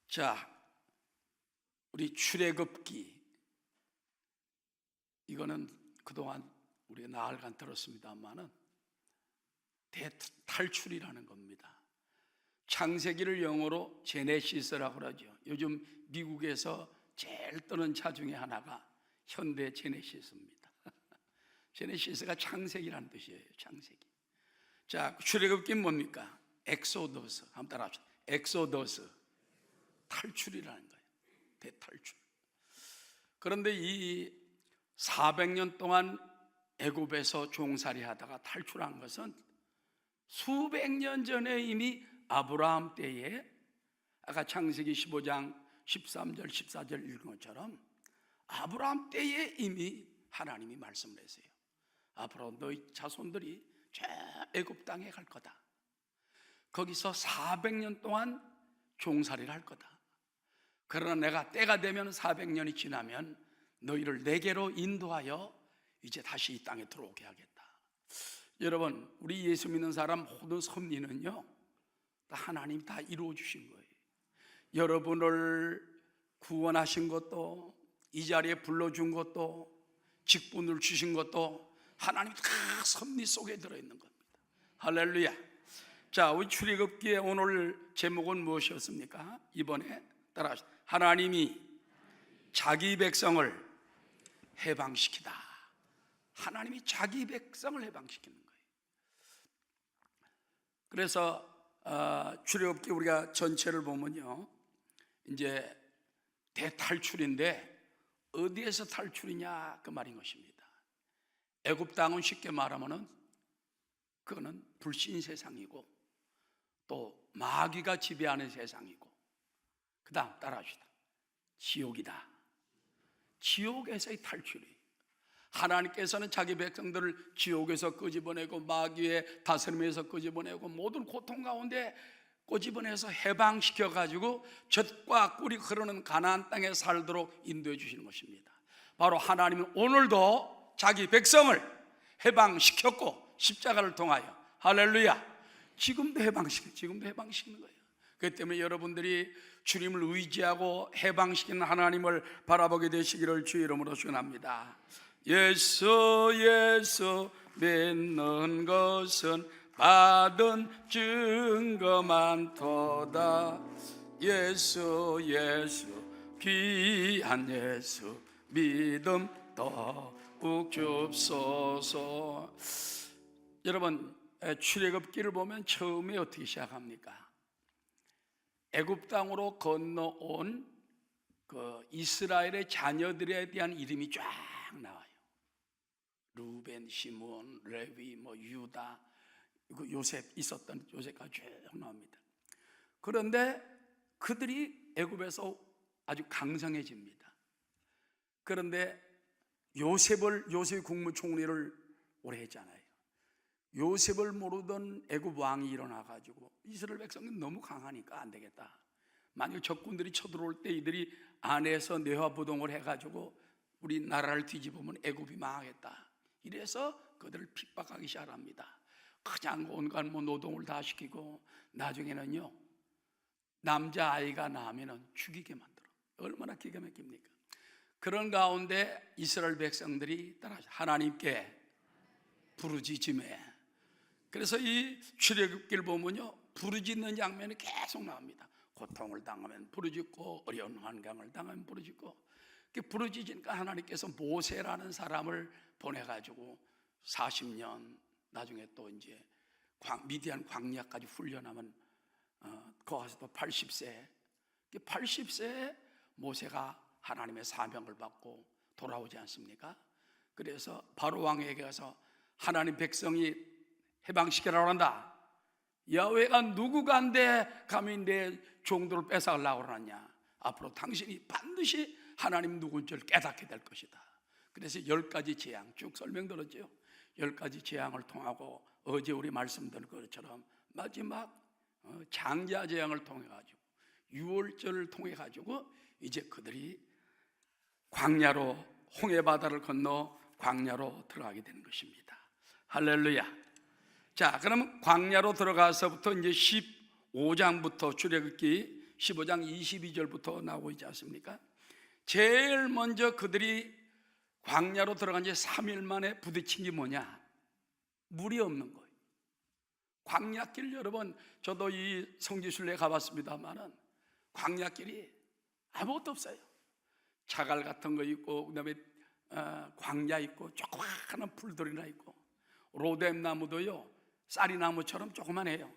자, 우리 출애굽기, 이거는 그동안 우리가 나흘간 들었습니다만은 대탈출이라는 겁니다. 창세기를 영어로 제네시스라고 그러죠. 요즘 미국에서 제일 뜨는 차 중에 하나가 현대 제네시스입니다. 제네시스가 창세기라는 뜻이에요. 창세기. 자, 출애굽기는 뭡니까? 엑소더스. 한번 따라합시다. 엑소더스. 탈출이라는 거예요. 대탈출. 그런데 이 400년 동안 애굽에서 종살이 하다가 탈출한 것은 수백 년 전에 이미 아브라함 때에, 아까 창세기 15장 13절 14절 읽은 것처럼 아브라함 때에 이미 하나님이 말씀을 했어요. 앞으로 너희 자손들이 저 애굽 땅에 갈 거다. 거기서 400년 동안 종살이를 할 거다. 그러나 내가 때가 되면 400년이 지나면 너희를 내게로 인도하여 이제 다시 이 땅에 들어오게 하겠다. 여러분, 우리 예수 믿는 사람 모든 섭리는요, 다 하나님이 다 이루어 주신 거예요. 여러분을 구원하신 것도, 이 자리에 불러준 것도, 직분을 주신 것도 하나님 다 섭리 속에 들어있는 겁니다. 할렐루야. 자, 우리 출애굽기의 오늘 제목은 무엇이었습니까? 이번에 따라하시죠. 하나님이 자기 백성을 해방시키다. 하나님이 자기 백성을 해방시키는 거예요. 그래서 출애굽기 우리가 전체를 보면요, 이제 대탈출인데 어디에서 탈출이냐 그 말인 것입니다. 애굽 땅은 쉽게 말하면은 그거는 불신 세상이고 또 마귀가 지배하는 세상이고, 그 다음 따라합시다. 지옥이다. 지옥에서의 탈출이. 하나님께서는 자기 백성들을 지옥에서 끄집어내고 마귀의 다스림에서 끄집어내고 모든 고통 가운데 꼬집어내서 해방시켜가지고 젖과 꿀이 흐르는 가나안 땅에 살도록 인도해 주시는 것입니다. 바로 하나님은 오늘도 자기 백성을 해방시켰고 십자가를 통하여, 할렐루야, 지금도 해방시키는 거예요. 그렇기 때문에 여러분들이 주님을 의지하고 해방시키는 하나님을 바라보게 되시기를 주의 이름으로 축원합니다. 예수 믿는 것은 받은 증거 많도다. 예수 귀한 예수 믿음 더욱 줍소서. 여러분, 출애굽기를 보면 처음에 어떻게 시작합니까? 애굽 땅으로 건너온 그 이스라엘의 자녀들에 대한 이름이 쫙 나와요. 루벤, 시므온, 레위, 유다, 요셉, 있었던 요셉까지 쭉 나옵니다. 그런데 그들이 애굽에서 아주 강성해집니다. 그런데 요셉이 국무총리를 오래 했잖아요. 요셉을 모르던 애굽 왕이 일어나가지고 이스라엘 백성이 너무 강하니까 안 되겠다. 만약 적군들이 쳐들어올 때 이들이 안에서 뇌화부동을 해가지고 우리 나라를 뒤집으면 애굽이 망하겠다. 이래서 그들을 핍박하기 시작합니다. 그냥 온갖 노동을 다 시키고 나중에는요, 남자아이가 낳으면 죽이게 만들어. 얼마나 기가 막힙니까? 그런 가운데 이스라엘 백성들이 따라 하나님께 부르짖음에, 그래서 이 출애굽기를 보면요, 부르짖는 장면이 계속 나옵니다. 고통을 당하면 부르짖고, 어려운 환경을 당하면 부르짖고. 부르짖으니까 하나님께서 모세라는 사람을 보내가지고 40년, 나중에 또 이제 미디안 광야까지 훈련하면 거기서 또 80세. 80세에 모세가 하나님의 사명을 받고 돌아오지 않습니까? 그래서 바로 왕에게 가서 하나님 백성이 해방시키라고 한다. 야훼가 누구간데 감히 내 종들을 뺏어가려고 그러느냐. 앞으로 당신이 반드시 하나님 누군지를 깨닫게 될 것이다. 그래서 10가지 재앙 쭉 설명들었죠. 10가지 재앙을 통하고 어제 우리 말씀드린 것처럼 마지막 장자 재앙을 통해 가지고 유월절을 통해 가지고 이제 그들이 광야로, 홍해 바다를 건너 광야로 들어가게 되는 것입니다. 할렐루야. 자, 그러면 광야로 들어가서부터 이제 15장부터 출애굽기 15장 22절부터 나오고 있지 않습니까? 제일 먼저 그들이 광야로 들어간 지 3일 만에 부딪힌 게 뭐냐? 물이 없는 거예요. 광야길, 여러분, 저도 이 성지순례 가봤습니다만은 광야길이 아무것도 없어요. 자갈 같은 거 있고, 그다음에 광야 있고, 조그마한 풀들이나 있고, 로뎀 나무도요 쌀이나무처럼 조그만해요.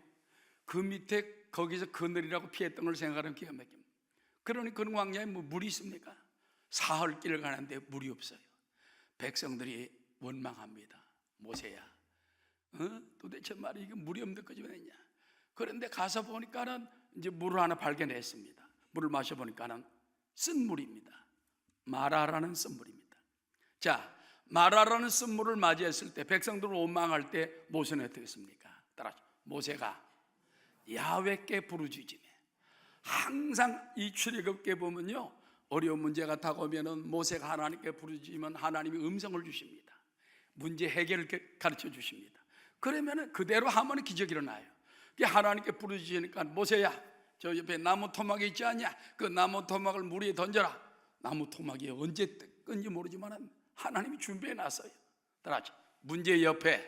그 밑에 거기서 그늘이라고 피했던 걸 생각하면 기가 막힙니다. 그러니 그런 광야에 뭐 물이 있습니까? 사흘길을 가는데 물이 없어요. 백성들이 원망합니다. 모세야, 도대체 말이 이게 물이 없는데 그지 왜 했냐? 그런데 가서 보니까는 이제 물을 하나 발견했습니다. 물을 마셔보니까는 쓴 물입니다. 마라라는 쓴물입니다. 자, 마라라는 쓴물을 맞이했을 때, 백성들을 원망할 때 모세는 어떻게 했습니까? 따라서 모세가 야훼께 부르짖으며, 항상 이 출애굽기에 보면요, 어려운 문제가 다가오면은 모세가 하나님께 부르짖으면 하나님이 음성을 주십니다. 문제 해결을 가르쳐 주십니다. 그러면은 그대로 하면 기적이 일어나요. 하나님께 부르짖으니까 모세야, 저 옆에 나무 토막이 있지 않냐? 그 나무 토막을 물 위에 던져라. 나무 토막이 언제 뜬지 모르지만 하나님이 준비해 놨어요. 따라하죠. 문제 옆에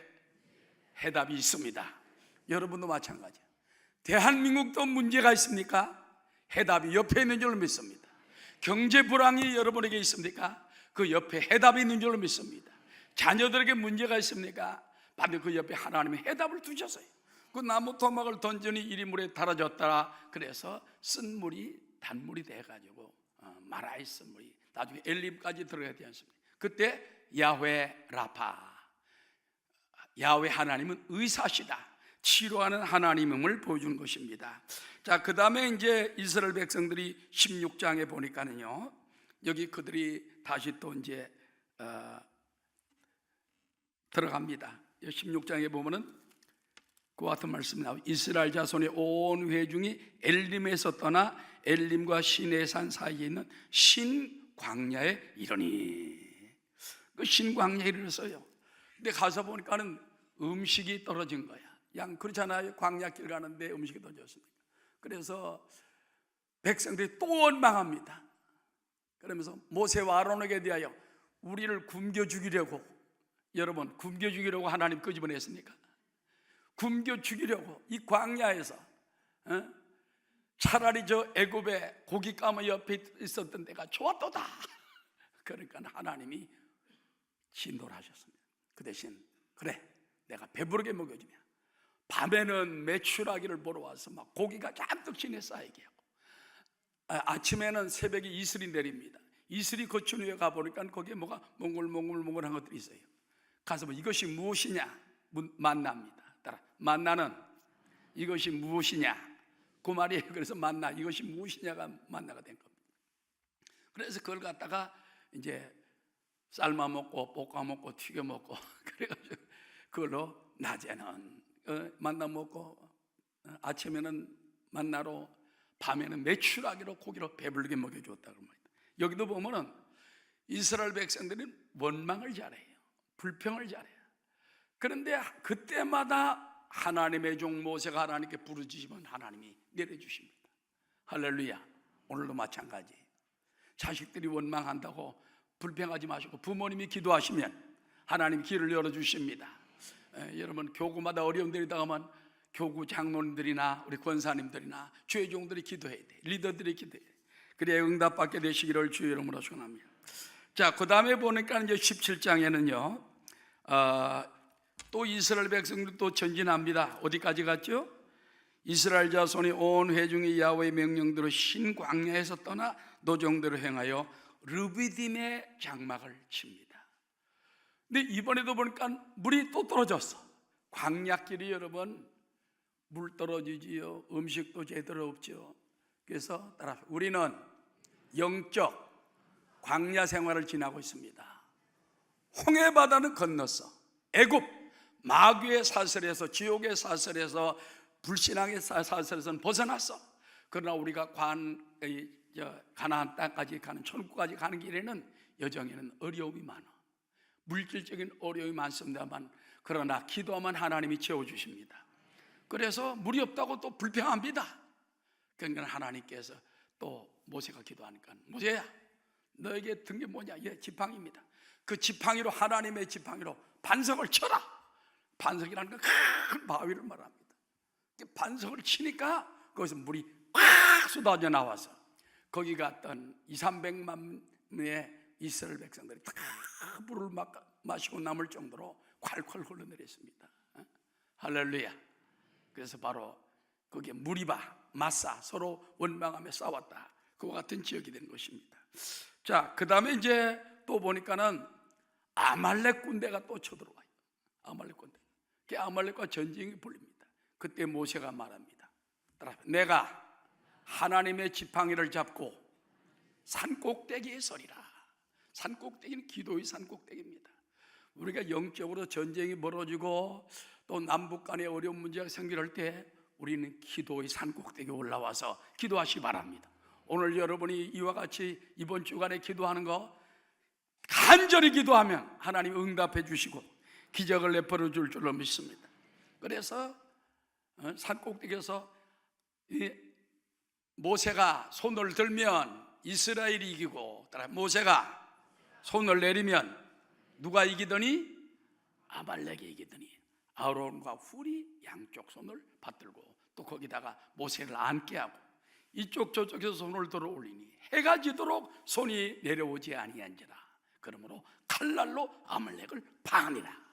해답이 있습니다. 여러분도 마찬가지예요. 대한민국도 문제가 있습니까? 해답이 옆에 있는 줄로 믿습니다. 경제 불황이 여러분에게 있습니까? 그 옆에 해답이 있는 줄로 믿습니다. 자녀들에게 문제가 있습니까? 반드시 그 옆에 하나님의 해답을 두셨어요. 그 나무 토막을 던지니 이리 물에 달아졌더라. 그래서 쓴 물이 단물이 돼가지고 마라의 쓴 물이 나중에 엘림까지 들어가야 되지 않습니까? 그때 야훼 라파, 야훼 하나님은 의사시다, 치료하는 하나님임을 보여주는 것입니다. 자, 그 다음에 이제 이스라엘 백성들이 16장에 보니까는요, 여기 그들이 다시 또 이제 들어갑니다. 16장에 보면은 그와 같은 말씀이 나오고, 이스라엘 자손의 온 회중이 엘림에서 떠나 엘림과 시내산 사이에 있는 신광야에 이르니, 그 신광야에 이르렀어요. 근데 가서 보니까는 음식이 떨어진 거야. 양 그렇잖아요. 광야길 가는데 음식이 떨어졌으니까. 그래서 백성들이 또 원망합니다. 그러면서 모세와 아론에게 대하여 우리를 굶겨 죽이려고, 여러분, 굶겨 죽이려고 하나님 끄집어냈습니까? 굶겨 죽이려고 이 광야에서, 차라리 저 애굽의 고깃가마 옆에 있었던 데가 좋았도다. 그러니까 하나님이 진노를 하셨습니다. 그 대신 그래, 내가 배부르게 먹여주며 밤에는 메추라기를 보러 와서 막 고기가 잔뜩 진에 쌓이게 하고, 아침에는 새벽에 이슬이 내립니다. 이슬이 거친 후에 가보니까 거기에 뭐가 몽글몽글몽글한 것들이 있어요. 가서 뭐 이것이 무엇이냐? 만나입니다. 따라, 만나는 이것이 무엇이냐? 그 말이에요. 그래서 만나, 이것이 무엇이냐가 만나가 된 겁니다. 그래서 그걸 갖다가 이제 삶아 먹고 볶아 먹고 튀겨 먹고 그래가지고 그걸로 낮에는 만나 먹고, 아침에는 만나로, 밤에는 메추라기로 고기로 배불리게 먹여주었다고 말입니다. 여기도 보면은 이스라엘 백성들은 원망을 잘해요. 불평을 잘해요. 그런데 그때마다 하나님의 종 모세가 하나님께 부르짖으면 하나님이 내려주십니다. 할렐루야. 오늘도 마찬가지. 자식들이 원망한다고 불평하지 마시고 부모님이 기도하시면 하나님이 길을 열어주십니다. 여러분, 교구마다 어려움들이 있다가면 교구 장로님들이나 우리 권사님들이나 주의 종들이 기도해야 돼. 리더들이 기도해야 돼. 그래야 응답받게 되시기를 주의 이름으로 축원합니다. 자, 그 다음에 보니까 이제 17장에는요, 또 이스라엘 백성들 또 전진합니다. 어디까지 갔죠? 이스라엘 자손이 온 회중이 야훼의 명령대로 신광야에서 떠나 노정대로 행하여 르비딤의 장막을 칩니다. 근데 이번에도 보니까 물이 또 떨어졌어. 광야길이 여러분, 물 떨어지지요. 음식도 제대로 없죠. 그래서 따라 우리는 영적 광야 생활을 지나고 있습니다. 홍해 바다는 건넜어. 애굽 마귀의 사슬에서, 지옥의 사슬에서, 불신앙의 사슬에서는 벗어났어. 그러나 우리가 가나안 땅까지 가는, 천국까지 가는 길에는 여정에는 어려움이 많아. 물질적인 어려움이 많습니다만, 그러나 기도하면 하나님이 채워주십니다. 그래서 물이 없다고 또 불평합니다. 그러니까 하나님께서 또 모세가 기도하니까, 모세야 너에게 든 게 뭐냐? 예, 지팡이입니다. 그 지팡이로, 하나님의 지팡이로 반석을 쳐라. 반석이라는 건 큰 바위를 말합니다. 반석을 치니까 거기서 물이 꽉 쏟아져 나와서 거기가 어떤 200~300만의 이스라엘 백성들이 다 물을 마시고 남을 정도로 콸콸 흘러내렸습니다. 할렐루야. 그래서 바로 거기에 무리바, 마사, 서로 원망하며 싸웠다. 그와 같은 지역이 된 것입니다. 자, 그 다음에 이제 또 보니까는 아말렉 군대가 또 쳐들어와요. 아말렉 군대. 그 아말렉과 전쟁이 벌립니다. 그때 모세가 말합니다. 내가 하나님의 지팡이를 잡고 산꼭대기에 서리라. 산꼭대기는 기도의 산꼭대기입니다. 우리가 영적으로 전쟁이 벌어지고 또 남북 간의 어려운 문제가 생길 때 우리는 기도의 산꼭대기에 올라와서 기도하시기 바랍니다. 오늘 여러분이 이와 같이 이번 주간에 기도하는 거 간절히 기도하면 하나님 응답해 주시고 기적을 내버려 줄 줄로 믿습니다. 그래서 산꼭대기에서 모세가 손을 들면 이스라엘이 이기고, 모세가 손을 내리면 누가 이기더니? 아말렉이 이기더니 아론과 훌이 양쪽 손을 받들고 또 거기다가 모세를 앉게 하고 이쪽 저쪽에서 손을 들어 올리니 해가 지도록 손이 내려오지 아니한지라. 그러므로 칼날로 아말렉을 파하니라.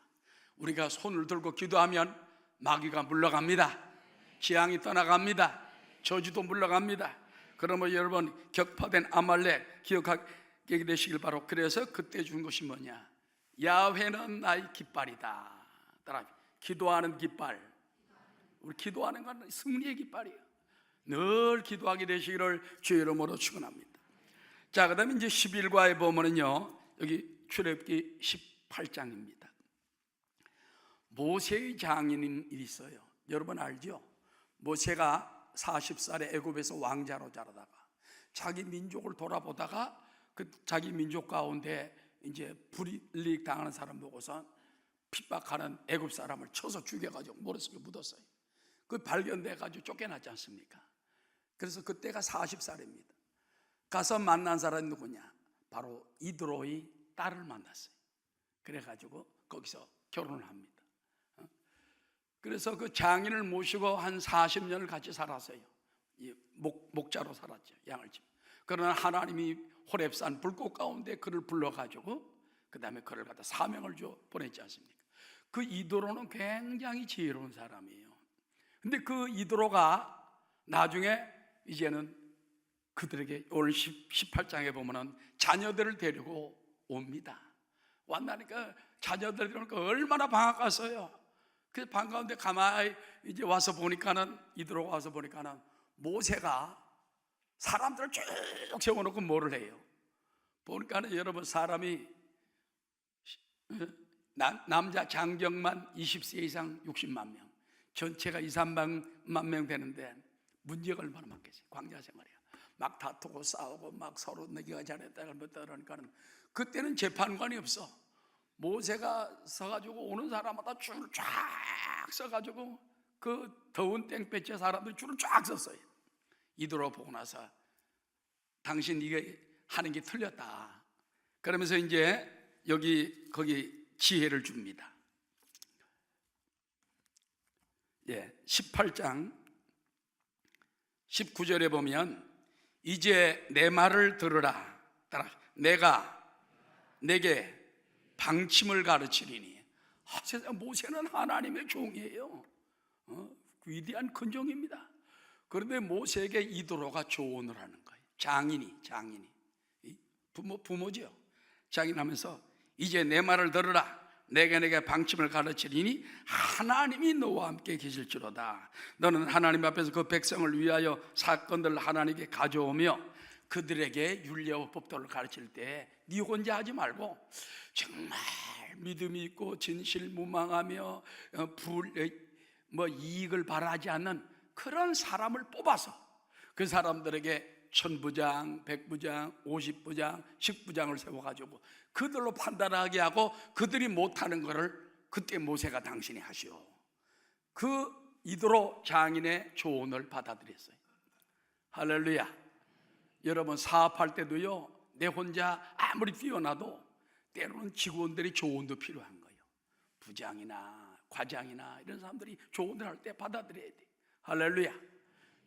우리가 손을 들고 기도하면 마귀가 물러갑니다. 재앙이 떠나갑니다. 저주도 물러갑니다. 그러면 여러분 격파된 아말렉 기억하게 되시길 바라고. 그래서 그때 준 것이 뭐냐? 야훼는 나의 깃발이다. 따라 기도하는 깃발. 우리 기도하는 건 승리의 깃발이에요. 늘 기도하게 되시기를 주의 이름으로 축원합니다. 자, 그 다음에 이제 11과에 보면은요, 여기 출애굽기 18장입니다. 모세의 장인이 있어요. 여러분 알죠? 모세가 40살에 애굽에서 왕자로 자라다가 자기 민족을 돌아보다가 그 자기 민족 가운데 이제 불이익 당하는 사람 보고서 핍박하는 애굽 사람을 쳐서 죽여가지고 모래속에 묻었어요. 그 발견돼가지고 쫓겨났지 않습니까? 그래서 그때가 40살입니다. 가서 만난 사람이 누구냐? 바로 이드로의 딸을 만났어요. 그래가지고 거기서 결혼을 합니다. 그래서 그 장인을 모시고 한 40년을 같이 살았어요. 목자로 살았죠. 양을 집. 그러나 하나님이 호렙산 불꽃 가운데 그를 불러가지고 그 다음에 그를 갖다 사명을 줘 보냈지 않습니까? 그 이드로는 굉장히 지혜로운 사람이에요. 근데 그 이드로가 나중에 이제는 그들에게 오늘 18장에 보면은 자녀들을 데리고 옵니다. 왔다니까 자녀들이 그러니까 얼마나 반갑겠어요. 그래서 방 가운데 가만히 이제 와서 보니까는, 이드로가 와서 보니까는 모세가 사람들을 쭉 세워놓고 뭐를 해요? 보니까는 여러분 사람이 남자 장정만 20세 이상 60만 명, 전체가 2~300만 명 되는데 문제가 얼마나 많겠어요. 광야 생활이야. 막 다투고 싸우고 막 서로 내가 잘했다 잘못했다 그러니까는 그때는 재판관이 없어. 모세가 서가지고 오는 사람마다 줄을 쫙 서가지고 그 더운 땡볕에 사람들이 줄을 쫙 섰어요. 이들어 보고 나서 당신 이게 하는 게 틀렸다. 그러면서 이제 거기 지혜를 줍니다. 18장 19절에 보면 이제 내 말을 들으라. 따라 내가 내게 방침을 가르치리니. 모세는 하나님의 종이에요. 위대한 큰 종입니다. 그런데 모세에게 이드로가 조언을 하는 거예요. 장인이 부모죠. 장인하면서 이제 내 말을 들으라. 내가 내게 방침을 가르치리니 하나님이 너와 함께 계실지로다. 너는 하나님 앞에서 그 백성을 위하여 사건들을 하나님께 가져오며 그들에게 윤례와 법도를 가르칠 때 네 혼자 하지 말고 정말 믿음이 있고 진실무망하며 이익을 바라지 않는 그런 사람을 뽑아서 그 사람들에게 1000부장, 100부장, 50부장, 10부장을 세워가지고 그들로 판단하게 하고 그들이 못하는 것을 그때 모세가 당신이 하시오. 그 이드로 장인의 조언을 받아들였어요. 할렐루야. 여러분 사업할 때도요, 내 혼자 아무리 뛰어나도 때로는 직원들의 조언도 필요한 거예요. 부장이나 과장이나 이런 사람들이 조언을 할 때 받아들여야 돼. 할렐루야.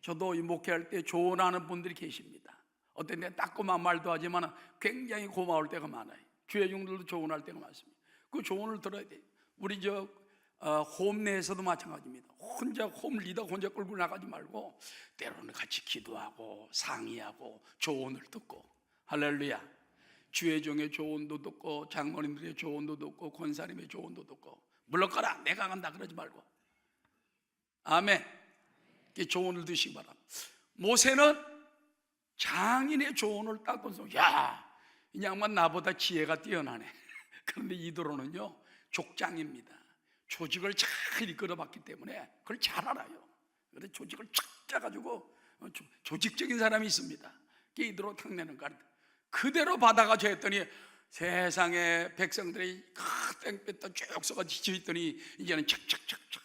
저도 이 목회할 때 조언하는 분들이 계십니다. 어떤 때 따끔한 말도 하지만 굉장히 고마울 때가 많아요. 주회중들도 조언할 때가 많습니다. 그 조언을 들어야 돼요. 우리 홈 내에서도 마찬가지입니다. 혼자 홈 리더 혼자 끌고 나가지 말고 때로는 같이 기도하고 상의하고 조언을 듣고. 할렐루야. 주회종의 조언도 듣고 장로님들의 조언도 듣고 권사님의 조언도 듣고. 물러가라 내가 간다 그러지 말고. 아멘. 조언을 드시기 바랍니다. 모세는 장인의 조언을 딱 듣고서 야, 이 양반 나보다 지혜가 뛰어나네. 그런데 이도로는요 족장입니다. 조직을 잘 이끌어봤기 때문에 그걸 잘 알아요. 그래서 조직을 쫙 짜가지고 조직적인 사람이 있습니다. 이도로 탕내는 거 그대로 받아가지고 했더니 세상에 백성들이 땡볕도 쭉 써가 지쳐있더니 이제는 착착착착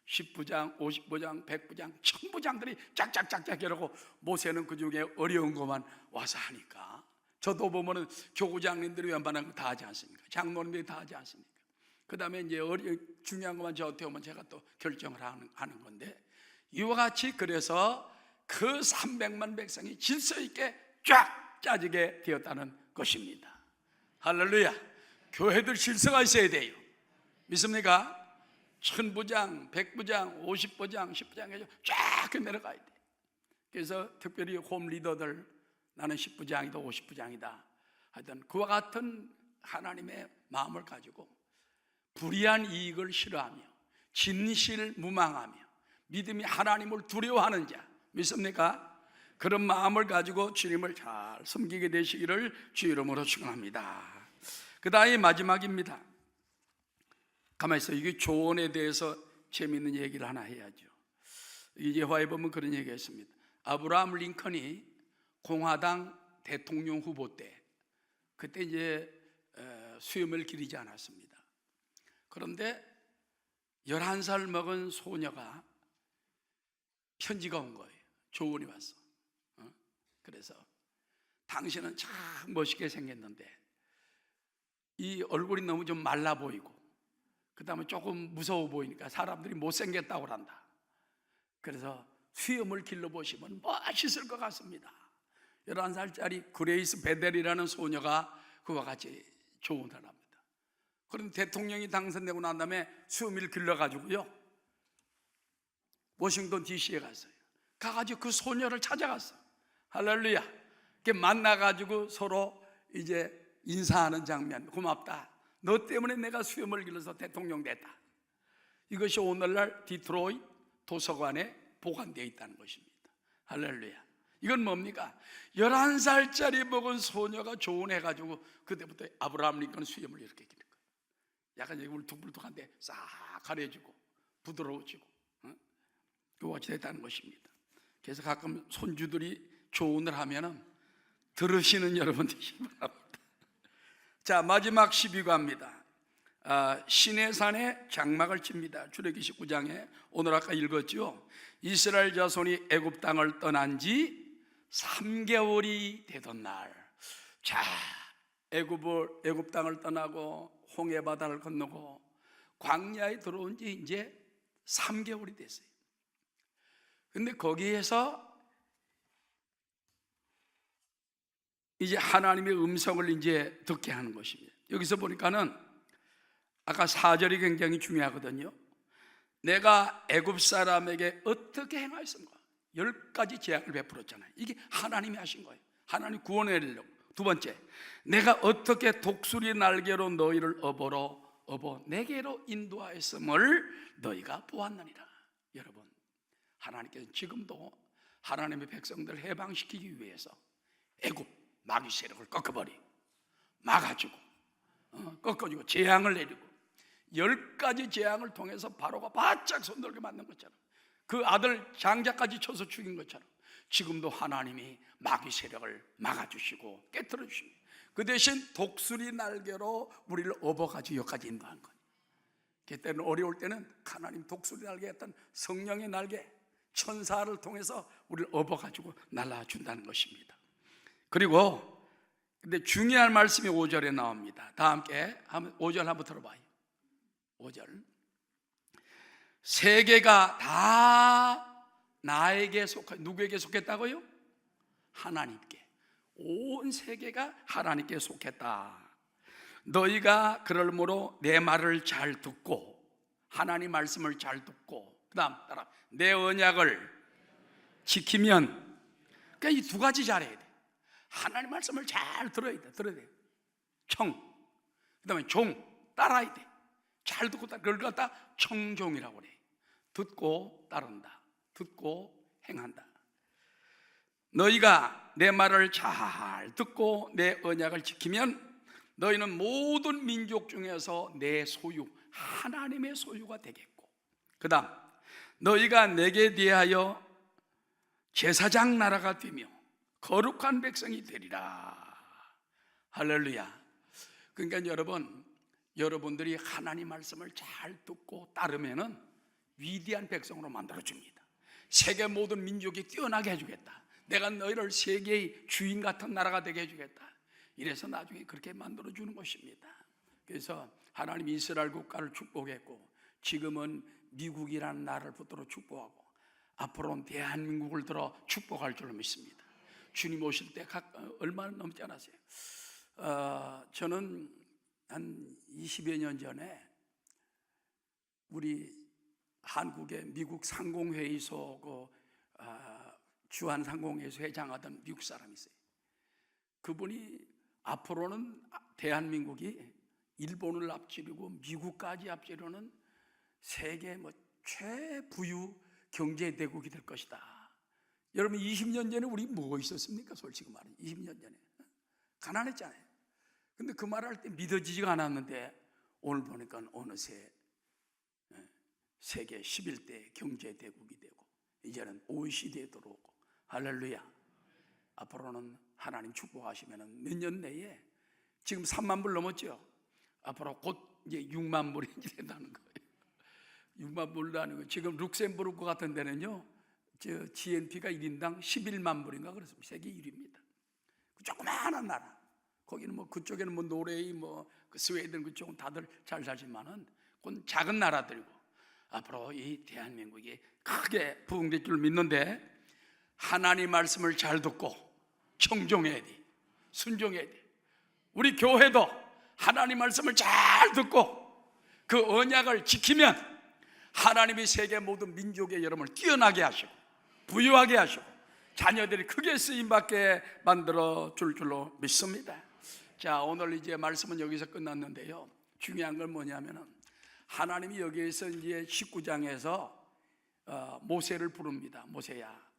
10부장, 50부장, 100부장, 1000부장들이 짝짝짝짝 이러고 모세는 그 중에 어려운 것만 와서 하니까. 저도 보면은 교구장님들이 웬만한 거 다 하지 않습니까? 장로님들이 다 하지 않습니까? 그 다음에 이제 중요한 것만 저한테 오면 제가 또 결정을 하는 건데, 이와 같이 그래서 그 300만 백성이 질서 있게 쫙 짜지게 되었다는 것입니다. 할렐루야. 교회들 질서가 있어야 돼요. 믿습니까? 1000부장, 100부장, 50부장, 10부장 해서 쫙 내려가야 돼. 그래서 특별히 홈 리더들, 나는 10부장이다 50부장이다 하여튼 그와 같은 하나님의 마음을 가지고 불의한 이익을 싫어하며 진실무망하며 믿음이 하나님을 두려워하는 자, 믿습니까? 그런 마음을 가지고 주님을 잘 섬기게 되시기를 주 이름으로 축원합니다. 그 다음에 마지막입니다. 가만히 있어. 이게 조언에 대해서 재미있는 얘기를 하나 해야죠. 예화에 보면 그런 얘기가 있습니다. 아브라함 링컨이 공화당 대통령 후보 때, 그때 이제 수염을 기르지 않았습니다. 그런데 11살 먹은 소녀가 편지가 온 거예요. 조언이 왔어. 그래서 당신은 참 멋있게 생겼는데 이 얼굴이 너무 좀 말라 보이고 그 다음에 조금 무서워 보이니까 사람들이 못생겼다고 한다. 그래서 수염을 길러보시면 멋있을 것 같습니다. 11살짜리 그레이스 베델이라는 소녀가 그와 같이 조언을 합니다. 그런데 대통령이 당선되고 난 다음에 수염을 길러가지고요 워싱턴 DC에 갔어요. 가가지고 그 소녀를 찾아갔어. 할렐루야. 만나가지고 서로 이제 인사하는 장면. 고맙다. 너 때문에 내가 수염을 길러서 대통령 됐다. 이것이 오늘날 디트로이트 도서관에 보관되어 있다는 것입니다. 할렐루야. 이건 뭡니까? 11살짜리 먹은 소녀가 조언해가지고 그때부터 아브라함 링컨 수염을 이렇게 기른 거예요. 약간 울퉁불퉁한데 싹 가려지고 부드러워지고 그와 같이 됐다는 것입니다. 그래서 가끔 손주들이 조언을 하면은 들으시는 여러분 되시기 바랍니다. 자, 마지막 12과입니다. 시내산에 장막을 칩니다. 출애굽기 19장에 오늘 아까 읽었죠. 이스라엘 자손이 애굽 땅을 떠난 지 3개월이 되던 날, 자, 애굽 땅을 떠나고 홍해 바다를 건너고 광야에 들어온 지 이제 3개월이 됐어요. 근데 거기에서 이제 하나님의 음성을 이제 듣게 하는 것입니다. 여기서 보니까는 아까 4절이 굉장히 중요하거든요. 내가 애굽 사람에게 어떻게 행하였습니까? 10가지 제약을 베풀었잖아요. 이게 하나님이 하신 거예요. 하나님 구원해 내려고. 두 번째, 내가 어떻게 독수리 날개로 너희를 업어 내게로 인도하였음을 너희가 보았느니라. 여러분, 하나님께서 지금도 하나님의 백성들을 해방시키기 위해서 애굽 마귀 세력을 꺾어버리고 막아주고 꺾어주고 재앙을 내리고 10가지 재앙을 통해서 바로가 바짝 손들게 만든 것처럼 그 아들 장자까지 쳐서 죽인 것처럼 지금도 하나님이 마귀 세력을 막아주시고 깨트려 주십니다. 그 대신 독수리 날개로 우리를 업어가지고 여기까지 인도한 거예요. 그때는 어려울 때는 하나님 독수리 날개였던 성령의 날개, 천사를 통해서 우리를 업어가지고 날라준다는 것입니다. 그리고 근데 중요한 말씀이 5절에 나옵니다. 다 함께 5절 한번 들어봐요. 5절. 세계가 다 나에게 누구에게 속했다고요? 하나님께. 온 세계가 하나님께 속했다. 너희가 그러므로 내 말을 잘 듣고, 하나님 말씀을 잘 듣고, 그 다음 따라 내 언약을 지키면, 그러니까 이 두 가지 잘해야 돼. 하나님 말씀을 잘 들어야 돼. 그 다음에 따라야 돼. 잘 듣고 그걸 갖다 청종이라고 그래. 듣고 따른다. 듣고 행한다. 너희가 내 말을 잘 듣고 내 언약을 지키면 너희는 모든 민족 중에서 내 소유, 하나님의 소유가 되겠고, 그 다음 너희가 내게 대하여 제사장 나라가 되며 거룩한 백성이 되리라. 할렐루야. 그러니까 여러분들이 하나님 말씀을 잘 듣고 따르면은 위대한 백성으로 만들어줍니다. 세계 모든 민족이 뛰어나게 해주겠다. 내가 너희를 세계의 주인 같은 나라가 되게 해주겠다. 이래서 나중에 그렇게 만들어주는 것입니다. 그래서 하나님이 이스라엘 국가를 축복했고, 지금은 미국이라는 나라를 붙들어 축복하고, 앞으로는 대한민국을 들어 축복할 줄로 믿습니다. 주님 오실 때 얼마나 넘지 않았어요? 저는 한 20여 년 전에 우리 한국의 미국 상공회의소 주한 상공회의소 회장하던 미국 사람이 있어요. 그분이 앞으로는 대한민국이 일본을 앞지르고 미국까지 앞지르는 세계 최부유 경제대국이 될 것이다. 여러분 20년 전에 우리 뭐 있었습니까? 솔직히 말해 20년 전에 가난했잖아요. 근데 그 말할 때 믿어지지가 않았는데 오늘 보니까 어느새 세계 11대 경제대국이 되고 이제는 OECD에 들어오고, 할렐루야. 앞으로는 하나님 축복하시면 몇 년 내에 지금 3만 불 넘었죠. 앞으로 곧 이제 6만 불이 된다는 거예요. 6만 불이라는 거. 지금 룩셈부르크 같은 데는요, GNP가 1인당 11만 불인가 그렇습니다. 세계 1위입니다. 조그마한 나라. 거기는 그쪽에는 노르웨이, 그 스웨덴 그쪽은 다들 잘 살지만은 그건 작은 나라들이고, 앞으로 이 대한민국이 크게 부흥될 줄 믿는데 하나님 말씀을 잘 듣고 청종해야 돼. 순종해야 돼. 우리 교회도 하나님 말씀을 잘 듣고 그 언약을 지키면 하나님이 세계 모든 민족의 여러분을 뛰어나게 하시고 부유하게 하시고 자녀들이 크게 쓰임받게 만들어 줄 줄로 믿습니다. 자, 오늘 이제 말씀은 여기서 끝났는데요, 중요한 건 뭐냐면은 하나님이 여기에서 이제 19장에서 모세를 부릅니다. 모세야,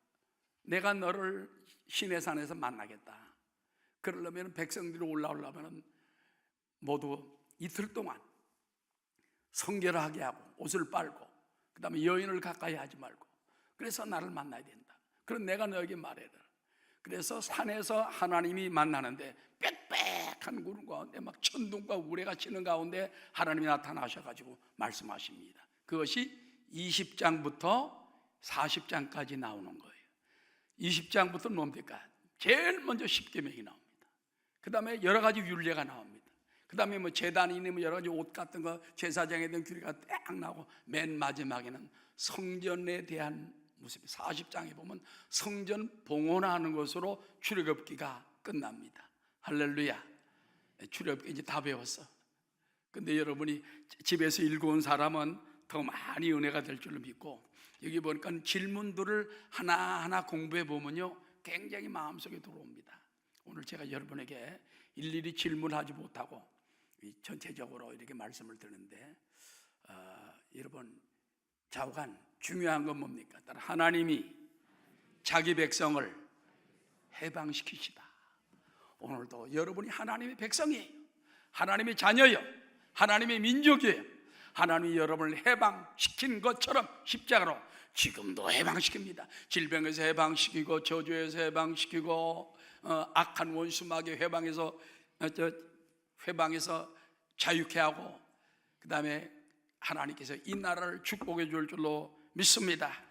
내가 너를 시내산에서 만나겠다. 그러려면 백성들이 올라오려면 모두 이틀 동안 성결하게 하고 옷을 빨고, 그 다음에 여인을 가까이 하지 말고, 그래서 나를 만나야 된다. 그럼 내가 너에게 말해라. 그래서 산에서 하나님이 만나는데 빽빽한 구름 가운데 막 천둥과 우레가 치는 가운데 하나님이 나타나셔가지고 말씀하십니다. 그것이 20장부터 40장까지 나오는 거예요. 20장부터는 뭡니까? 제일 먼저 십계명이 나옵니다. 그 다음에 여러 가지 율례가 나옵니다. 그 다음에 제단이 있는 여러 가지 옷 같은 거, 제사장에 대한 규례가 딱 나오고, 맨 마지막에는 성전에 대한 모습. 40장에 보면 성전 봉헌하는 것으로 출애굽기가 끝납니다. 할렐루야. 출애굽기 이제 다 배웠어. 근데 여러분이 집에서 읽어온 사람은 더 많이 은혜가 될 줄로 믿고, 여기 보니까 질문들을 하나하나 공부해 보면요, 굉장히 마음속에 들어옵니다. 오늘 제가 여러분에게 일일이 질문하지 못하고 전체적으로 이렇게 말씀을 드리는데, 여러분 좌우간 중요한 건 뭡니까? 하나님이 자기 백성을 해방시키시다. 오늘도 여러분이 하나님의 백성이에요. 하나님의 자녀예요. 하나님의 민족이에요. 하나님이 여러분을 해방시킨 것처럼 십자가로 지금도 해방시킵니다. 질병에서 해방시키고, 저주에서 해방시키고, 악한 원수 마귀 해방해서 자유케 하고, 그 다음에 하나님께서 이 나라를 축복해 줄 줄로 믿습니다.